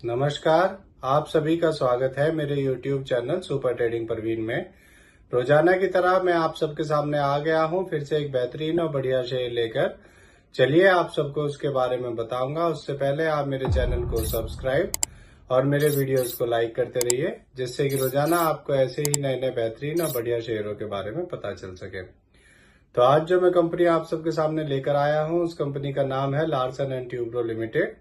नमस्कार। आप सभी का स्वागत है मेरे YouTube channel super trading Parveen में। रोजाना की तरह मैं आप सबके सामने आ गया हूं फिर से एक बेहतरीन और बढ़िया शेयर लेकर। चलिए आप सबको उसके बारे में बताऊंगा। उससे पहले आप मेरे चैनल को सब्सक्राइब और मेरे वीडियोस को लाइक करते रहिए, जिससे कि रोजाना आपको ऐसे ही नए नए बेहतरीन और बढ़िया शेयरों के बारे में पता चल सके। तो आज जो मैं कंपनी आप सबके सामने लेकर आया हूं, उस कंपनी का नाम है लार्सन एंड ट्यूब्रो लिमिटेड।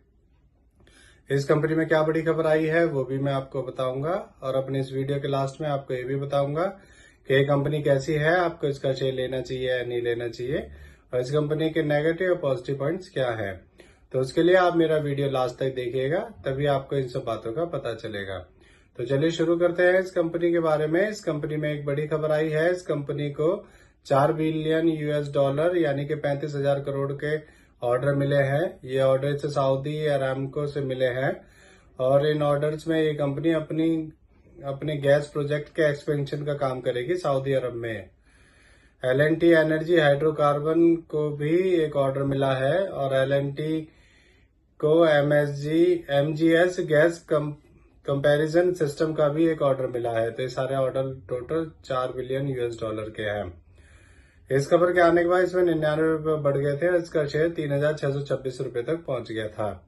इस कंपनी में क्या बड़ी खबर आई है वो भी मैं आपको बताऊंगा, और अपने इस वीडियो के लास्ट में आपको ये भी बताऊंगा कि ये कंपनी कैसी है, आपको इसका शेयर लेना चाहिए या नहीं लेना चाहिए, और इस कंपनी के नेगेटिव और पॉजिटिव पॉइंट्स क्या है। तो उसके लिए आप मेरा वीडियो लास्ट तक देखिएगा, तभी आपको इन सब बातों का पता चलेगा। तो चलिए शुरू करते हैं इस कंपनी के बारे में। इस कंपनी में एक बड़ी खबर आई है। इस कंपनी को 4 बिलियन यूएस डॉलर यानी कि 35,000 करोड़ के ऑर्डर मिले हैं। ये ऑर्डर से सऊदी अरामको से मिले हैं, और इन ऑर्डर्स में ये कंपनी अपने गैस प्रोजेक्ट के एक्सपेंशन का काम करेगी सऊदी अरब में। एल&टी एनर्जी हाइड्रोकार्बन को भी एक ऑर्डर मिला है, और एल&टी को एमजीएस गैस कंपैरिजन सिस्टम का भी एक ऑर्डर मिला है। तो ये सारे order total 4 billion US dollar के हैं। इस खबर के आने के बाद इसमें 99 रुपये बढ़ गए थे, इसका शेयर 3,626 रुपये तक पहुंच गया था।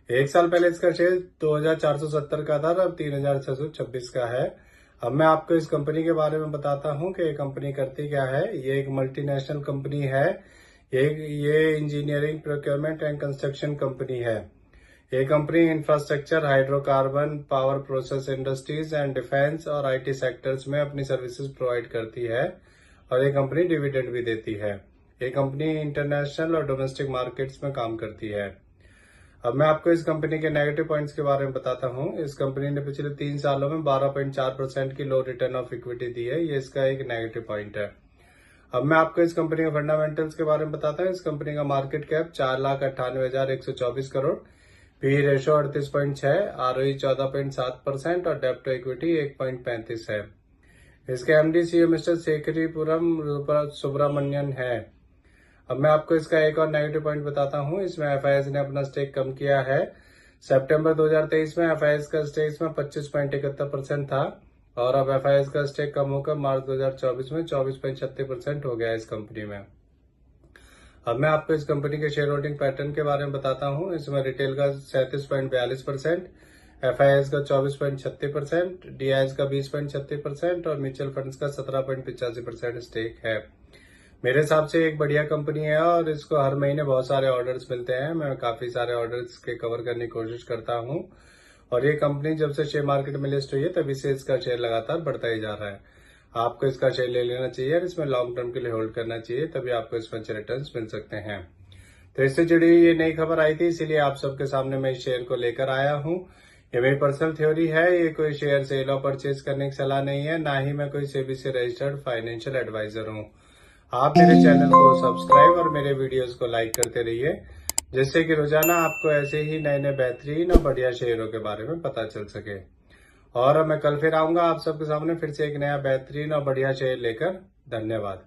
एक साल पहले इसका शेयर 2,470 का था, अब 3,626 का है। अब मैं आपको इस कंपनी के बारे में बताता हूं कि ये कंपनी करती क्या है। ये एक मल्टीनेशनल कंपनी है। ये engineering, procurement and construction company है। ये company infrastructure, hydrocarbon, power process industries and defence और आईटी सेक्टर्स में अपनी सर्विसेज प्रोवाइड करती है, और ये कंपनी डिविडेंड भी देती है। ये कंपनी इंटरनेशनल और डोमेस्टिक मार्केट्स में काम करती है। अब मैं आपको इस कंपनी के नेगेटिव पॉइंट्स के बारे में बताता हूं। इस कंपनी ने पिछले 3 सालों में 12.4% की लो रिटर्न ऑफ इक्विटी दी है। ये इसका एक नेगेटिव पॉइंट है। अब मैं आपको इस कंपनी के फंडामेंटल्स के बारे में बताता हूं। इस कंपनी का market cap 4,98,124 crore, P ratio 38.6, ROE 14.7% और डेप्ट टू इक्विटी 1.35 है। इसके एमडी सीईओ मिस्टर शेखरीपुरम सुब्रमण्यन है। अब मैं आपको इसका एक और नेगेटिव पॉइंट बताता हूं। इसमें एफआईएस ने अपना स्टेक कम किया है। सितंबर 2023 में एफआईएस का स्टेक इसमें 25.71% था, और अब एफआईएस का स्टेक कम होकर मार्च 2024 में 24.36% हो गया है इस कंपनी में। अब मैं आपको इस कंपनी के शेयर होल्डिंग पैटर्न के बारे में बताता हूं। इसमें रिटेल का 37.42%, एफआईएस का 24.36%, डीआईएस का 20.36% और म्यूचुअल फंड्स का 17.85% स्टेक है। मेरे हिसाब से एक बढ़िया कंपनी है, और इसको हर महीने बहुत सारे ऑर्डर्स मिलते हैं। मैं काफी सारे ऑर्डर्स के कवर करने की कोशिश करता हूं, और ये कंपनी जब से शेयर मार्केट में लिस्ट हुई है तभी से इसका शेयर लगातार बढ़ता ही जा रहा है। आपको इसका शेयर ले लेना चाहिए और इसमें लॉन्ग टर्म के लिए होल्ड करना चाहिए, तभी आपको इसमें अच्छे रिटर्न मिल सकते हैं। तो इससे जुड़ी हुई ये नई खबर आई थी, इसीलिए आप सबके सामने मैं इस शेयर को लेकर आया हूं। ये मेरी पर्सनल थ्योरी है। ये कोई शेयर सेल और परचेज करने की सलाह नहीं है, ना ही मैं कोई सेबी से रजिस्टर्ड फाइनेंशियल एडवाइजर हूं। आप मेरे चैनल को सब्सक्राइब और मेरे वीडियोस को लाइक करते रहिए, जिससे कि रोजाना आपको ऐसे ही नए नए बेहतरीन और बढ़िया शेयरों के बारे में पता चल सके। और मैं कल फिर आऊंगा आप सबके सामने फिर से एक नया बेहतरीन और बढ़िया शेयर लेकर। धन्यवाद।